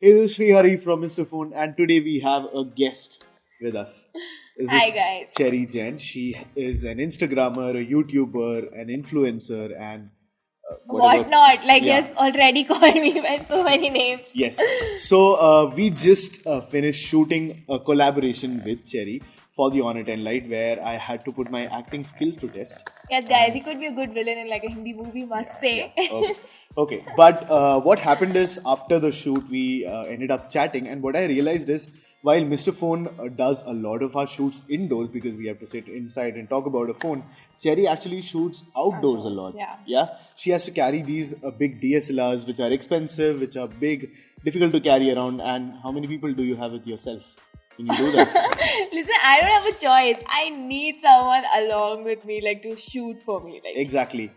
Hey, this is Srihari from Mr. Phone, and today we have a guest with us. This Hi is guys. Cherry Jain. She is an Instagrammer, a YouTuber, an influencer, and whatever. What not? Like he Yeah. has already called me by so many names. Yes. So we just finished shooting a collaboration with Cherry for the Honor 10 Light, where I had to put my acting skills to test. Yes, guys, he could be a good villain in like a Hindi movie, must say. Okay. Okay. But what happened is after the shoot, we ended up chatting, and what I realized is while Mr. Phone does a lot of our shoots indoors because we have to sit inside and talk about a phone, Cherry actually shoots outdoors a lot. Yeah. Yeah. She has to carry these big DSLRs, which are expensive, which are big, difficult to carry around. And how many people do you have with yourself when you do that? Listen, I don't have a choice. I need someone along with me, like to shoot for me. Like Exactly.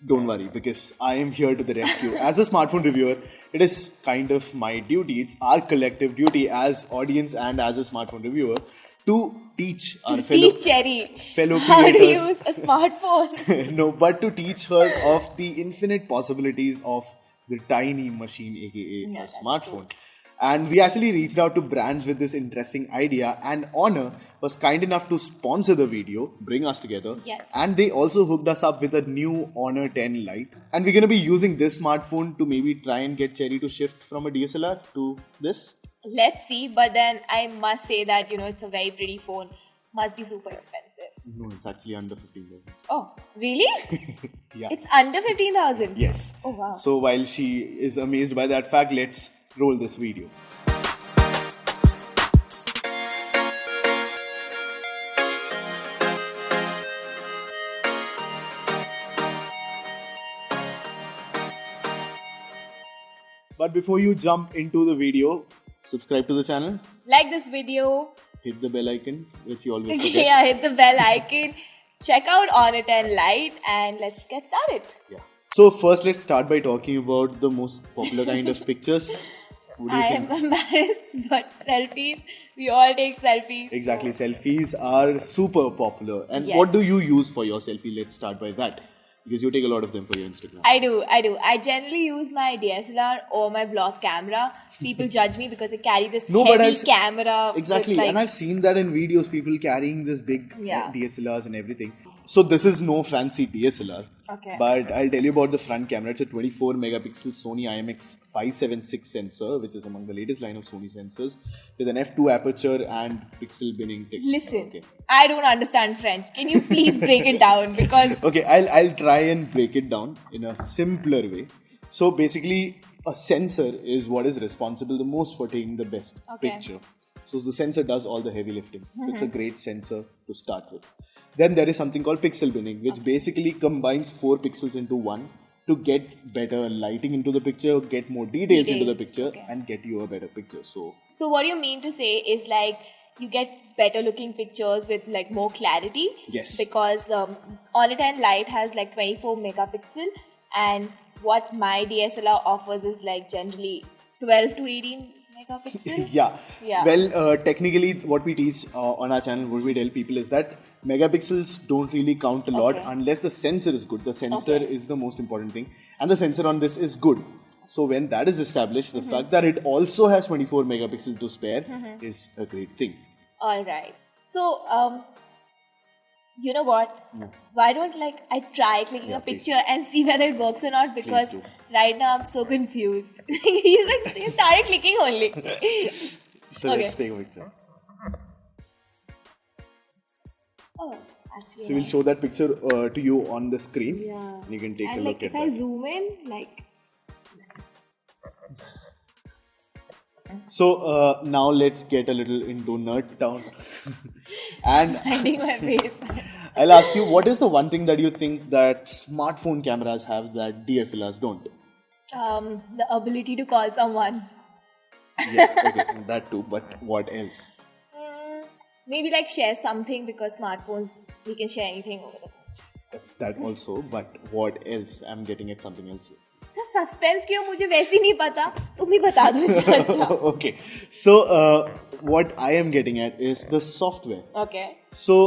Don't worry, because I am here to the rescue. As a smartphone reviewer, it is kind of my duty, it's our collective duty as audience and as a smartphone reviewer to teach our teach Cherry fellow how to creators. use a smartphone. No, but to teach her of the infinite possibilities of the tiny machine, aka Yeah, a that's smartphone. And we actually reached out to brands with this interesting idea, and Honor was kind enough to sponsor the video, bring us together. Yes. And they also hooked us up with a new Honor 10 Lite. And we're going to be using this smartphone to maybe try and get Cherry to shift from a DSLR to this. Let's see, but then I must say that it's a very pretty phone. Must be super expensive. No, it's actually under 15,000. Oh, really? Yeah. It's under 15,000. Yes. Oh, wow. So while she is amazed by that fact, let's roll this video. But before you jump into the video, subscribe to the channel, Like this video. hit the bell icon, which you always forget. Yeah, hit the bell icon. Check out On It and Light, and let's get started. Yeah. So first, let's start by talking about the most popular kind of pictures. What do you I think? am embarrassed, but selfies. We all take selfies. Exactly, selfies are super popular. And Yes. what do you use for your selfie? Let's start by that. Because you take a lot of them for your Instagram. I do. I generally use my DSLR or my vlog camera. People judge me because I carry this No, but heavy I've camera. with, Exactly, like- and I've seen that in videos, people carrying this big Yeah. DSLRs and everything. So this is no fancy DSLR. Okay. But I'll tell you about the front camera. It's a 24 megapixel Sony IMX 576 sensor, which is among the latest line of Sony sensors, with an f2 aperture and pixel binning technology. Listen, Okay. I don't understand French. Can you please break it down? Because Okay, I'll try and break it down in a simpler way. So basically, a sensor is what is responsible the most for taking the best Okay. picture. So the sensor does all the heavy lifting. So it's a great sensor to start with. Then there is something called pixel binning, which basically combines 4 pixels into one to get better lighting into the picture, get more details into the Details, picture, okay. and get you a better picture. So what you mean to say is like you get better looking pictures with like more clarity. Yes. Because On It and Light has like 24 megapixel, and what my DSLR offers is like generally 12 to 18 megapixel. Yeah. Yeah. Well, technically, what we teach on our channel, what we tell people is that megapixels don't really count a lot Okay. unless the sensor is good. The sensor Okay. is the most important thing, and the sensor on this is good. So when that is established, Mm-hmm. the fact that it also has 24 megapixels to spare is a great thing. All right. So you know what? Why don't like I try clicking Yeah, a picture and see whether it works or not? Because do. right now I'm so confused. He's like he started clicking only. So Okay. let's take a picture. Oh, it's actually So we'll nice. show that picture to you on the screen. Yeah. You can take And a like look if at I that. zoom in, like So now let's get a little into nerd town. And finding my face. I'll ask you, what is the one thing that you think that smartphone cameras have that DSLRs don't? The ability to call someone. Yeah, okay, that too, but what else? Maybe like share something because smartphones we can share anything over the phone. That also, but what else? I'm getting at something else here. Suspense क्यों मुझे वैसे ही नहीं पता तुम ही बता दो इससे अच्छा. Okay, so what I am getting at is the software. Okay. So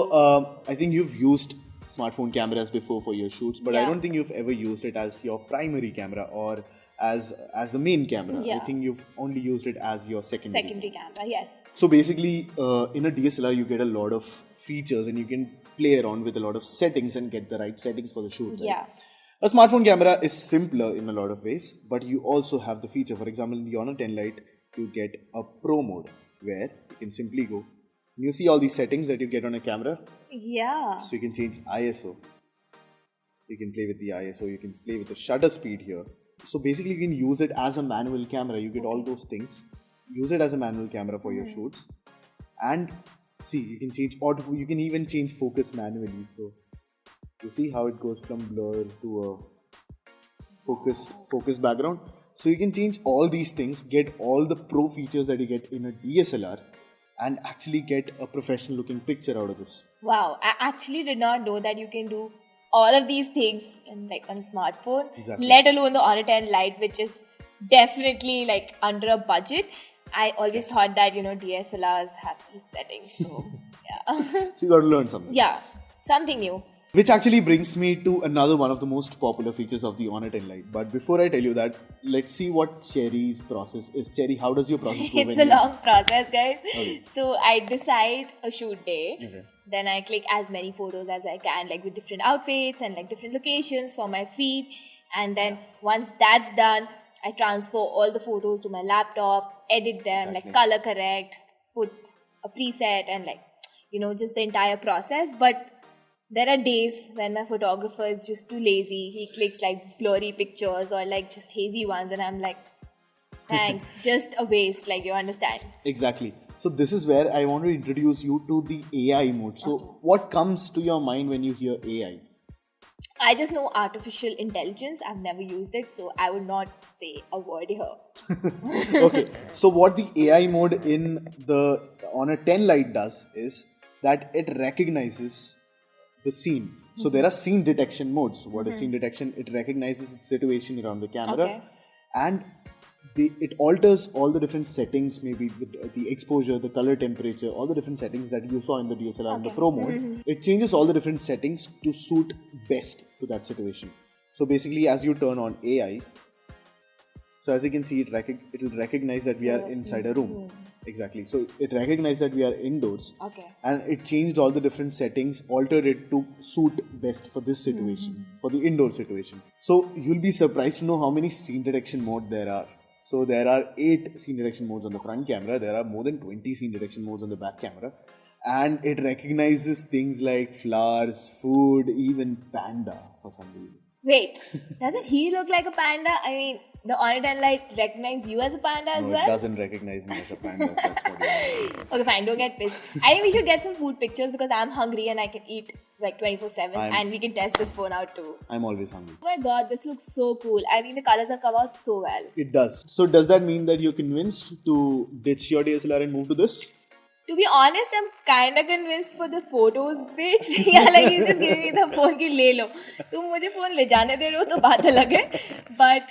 I think you've used smartphone cameras before for your shoots, but I Yeah. don't think you've ever used it as your primary camera or as the main camera. Yeah. I think you've only used it as your Secondary camera, yes. So basically, in a DSLR, you get a lot of features and you can play around with a lot of settings and get the right settings for the shoot. Right? Yeah. A smartphone camera is simpler in a lot of ways, but you also have the feature. For example, in the Honor 10 Lite, you get a Pro mode where you can simply go. You see all these settings that you get on a camera? Yeah. So you can change ISO. You can play with the ISO. You can play with the shutter speed here. So basically, you can use it as a manual camera. You get all those things. Use it as a manual camera for your shoots. And see, you can change auto. You can even change focus manually. So you see how it goes from blur to a focused background. So you can change all these things, get all the pro features that you get in a DSLR, and actually get a professional looking picture out of this. Wow, I actually did not know that you can do all of these things on a smartphone, Exactly. let alone the Honor 10 Lite, which is definitely like under a budget. I always thought that DSLRs have these settings, so yeah. So you got to learn something. Yeah, something new. Which actually brings me to another one of the most popular features of the Honor 10 Lite. But before I tell you that, let's see what Cherry's process is. Cherry, how does your process go? It's a long process, guys. Okay. So I decide a shoot day. Okay. Then I click as many photos as I can, like with different outfits and like different locations for my feed. And then once that's done, I transfer all the photos to my laptop, edit them, Exactly. like color correct, put a preset and just the entire process. But there are days when my photographer is just too lazy. He clicks like blurry pictures or like just hazy ones, and I'm like, thanks, just a waste, like you understand. Exactly. So this is where I want to introduce you to the AI mode. So what comes to your mind when you hear AI? I just know artificial intelligence. I've never used it, so I would not say a word here. Okay. So what the AI mode in the Honor 10 Lite does is that it recognizes the scene. So there are scene detection modes. What is scene detection? It recognizes the situation around the camera, Okay. and it alters all the different settings, maybe the exposure, the color temperature, all the different settings that you saw in the DSLR in the Pro mode. It changes all the different settings to suit best to that situation. So basically, as you turn on AI, so as you can see, it will recognize that we are inside a room. Exactly. So it recognized that we are indoors. Okay. And it changed all the different settings, altered it to suit best for this situation, for the indoor situation. So you'll be surprised to know how many scene detection modes there are. So there are 8 scene detection modes on the front camera. There are more than 20 scene detection modes on the back camera. And it recognizes things like flowers, food, even panda for some reason. Wait, doesn't he look like a panda? I mean, the Honor 10 Lite recognize you as a panda as No, well? it doesn't recognize me as a panda. That's what it is. Okay, fine, don't get pissed. I think we should get some food pictures because I'm hungry and I can eat like 24/7 and we can test this phone out too. I'm always hungry. Oh my god, this looks so cool. I think the colors have come out so well. It does. So does that mean that you're convinced to ditch your DSLR and move to this? To be honest, I'm kind of convinced for the photos bit. Yeah, like he's just giving me the phone ki le lo. तुम मुझे phone ले जाने दे रहे हो तो बात अलग है. But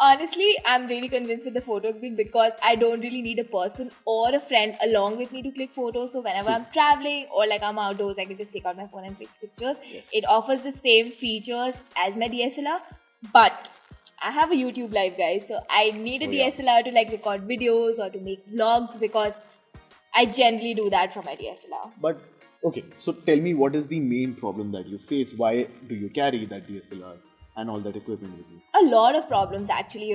honestly, I'm really convinced with the photos bit because I don't really need a person or a friend along with me to click photos. So whenever I'm traveling or like I'm outdoors, I can just take out my phone and click pictures. Yes. It offers the same features as my DSLR, but I have a YouTube live, guys. So I need a DSLR to like record videos or to make vlogs because I generally do that from my DSLR. But okay, so tell me, what is the main problem that you face? Why do you carry that DSLR and all that equipment with you? A lot of problems actually,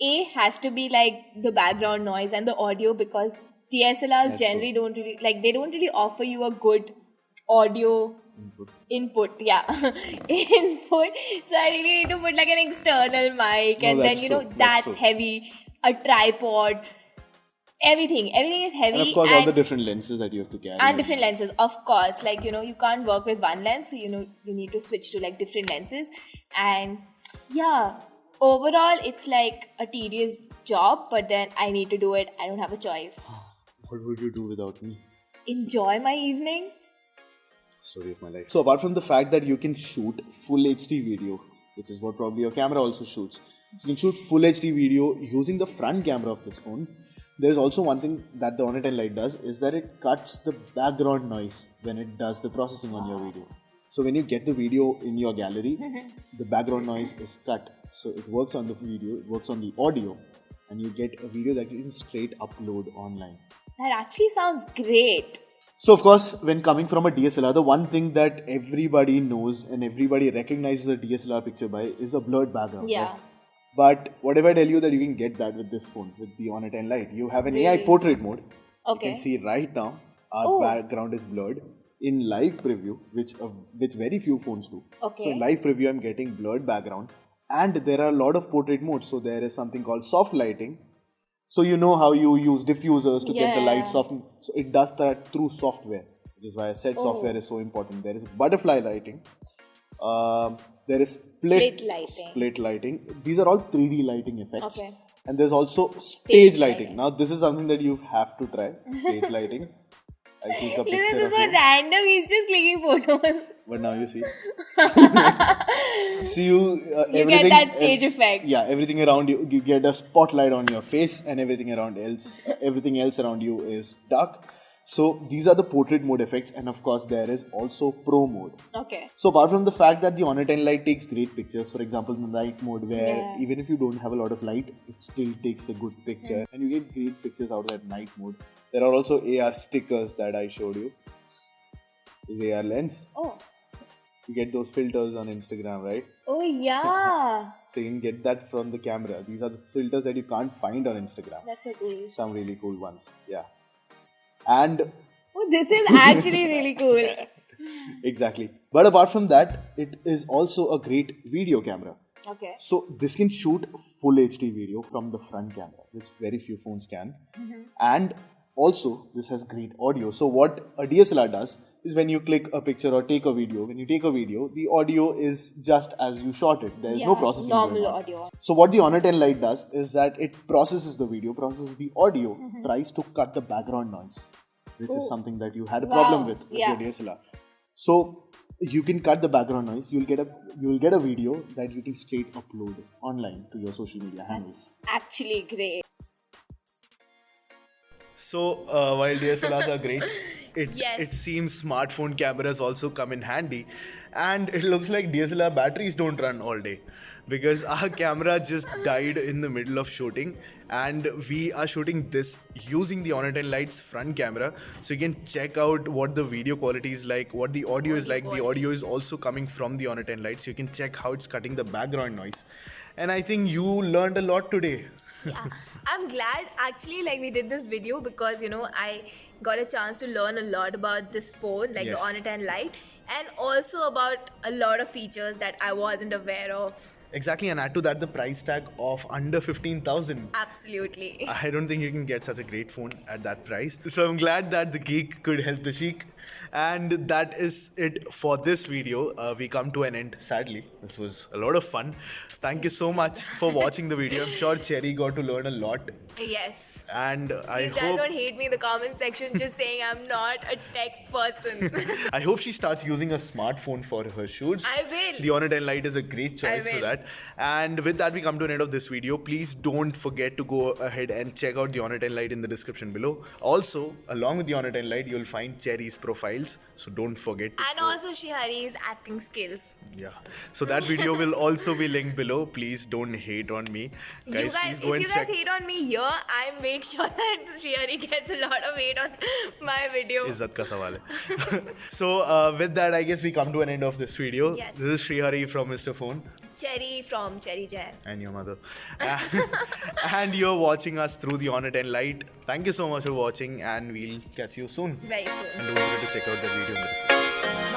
A has to be like the background noise and the audio because DSLRs That's generally don't really offer you a good audio input. Yeah. Input. So I really need to put like an external mic and then that's true. That's that's true. heavy, a tripod, everything is heavy And of course, all the different lenses that you have to carry. and different lenses, of course. Like you can't work with one lens, so you need to switch to like different lenses. And yeah, overall it's like a tedious job, but then I need to do it. I don't have a choice. What would you do without me? Enjoy my evening. Story of my life. So apart from the fact that you can shoot full HD video, which is what probably your camera also shoots, you can shoot full HD video using the front camera of this phone. There's also one thing that the Honor 10 Lite does is that it cuts the background noise when it does the processing on your video. So when you get the video in your gallery, the background noise is cut. So it works on the video, it works on the audio, and you get a video that you can straight upload online. That actually sounds great. So of course, when coming from a DSLR, the one thing that everybody knows and everybody recognizes a DSLR picture by is a blurred background. Yeah. Right? But what if I tell you that you can get that with this phone, with the Honor 10 Lite? You have an AI Really? portrait mode. Okay. You can see right now our background is blurred. In live preview, which very few phones do. Okay. So in live preview, I'm getting blurred background, and there are a lot of portrait modes. So there is something called soft lighting. So you know how you use diffusers to get the light soft. So it does that through software, which is why I said software is so important. There is butterfly lighting. There is split lighting. These are all 3D lighting effects. Okay. And there's also stage lighting. Now this is something that you have to try. Stage lighting. I take a picture This of is so you. random. He's just clicking photos. But now you see. See you. You get that stage effect. Yeah, everything around you. You get a spotlight on your face, and everything else around you is dark. So these are the portrait mode effects, and of course there is also pro mode. Okay. So apart from the fact that the Honor 10 Lite takes great pictures, for example, in the night mode, where even if you don't have a lot of light, it still takes a good picture, and you get great pictures out of that night mode. There are also AR stickers that I showed you. This AR lens. Oh. You get those filters on Instagram, right? Oh yeah. So you can get that from the camera. These are the filters that you can't find on Instagram. That's so cool. Some really cool ones. Yeah. And Oh, this is actually really cool. exactly. But apart from that, it is also a great video camera. Okay. So this can shoot full HD video from the front camera, which very few phones can. And also, this has great audio. So what a DSLR does is when you click a picture or take a video, when you take a video, the audio is just as you shot it. There is no processing going normal on. audio. So what the Honor 10 Lite does is that it processes the video, processes the audio, tries to cut the background noise, which is something that you had a problem with your DSLR. So you can cut the background noise. You will get a video that you can straight upload online to your social media handles. Actually great. So while DSLRs are great, it seems smartphone cameras also come in handy, and it looks like DSLR batteries don't run all day, because our camera just died in the middle of shooting, and we are shooting this using the Honor 10 Lite's front camera. So you can check out what the video quality is like, what the audio is like. The audio is also coming from the Honor 10 Lite, so you can check how it's cutting the background noise. And I think you learned a lot today. Yeah, I'm glad actually we did this video because I got a chance to learn a lot about this phone, the Honor 10 Lite, and also about a lot of features that I wasn't aware of. Exactly, and add to that the price tag of under 15,000. Absolutely. I don't think you can get such a great phone at that price. So I'm glad that the geek could help the chic. And that is it for this video. We come to an end, sadly. This was a lot of fun. Thank you so much for watching the video. I'm sure Cherry got to learn a lot. Yes. And I Please hope... don't hate me in the comment section just saying I'm not a tech person. I hope she starts using a smartphone for her shoots. I will. The Honor 10 Lite is a great choice for that. And with that, we come to an end of this video. Please don't forget to go ahead and check out the Honor 10 Lite in the description below. Also, along with the Honor 10 Lite, you'll find Cherry's profiles. So don't forget to And also Shihari's acting skills. Yeah. So that video will also be linked below. Please don't hate on me. Guys, please go if and you guys hate on me here, I make sure that Shihari gets a lot of hate on my video. Izzat ka sawal hai. So with that, I guess we come to an end of this video. Yes. This is Srihari from Mr. Phone. Cherry from Cherry Jain. And your mother. And you're watching us through the Honor 10 Lite. Thank you so much for watching, and we'll catch you soon. Very soon. And don't forget to check out the video in the description.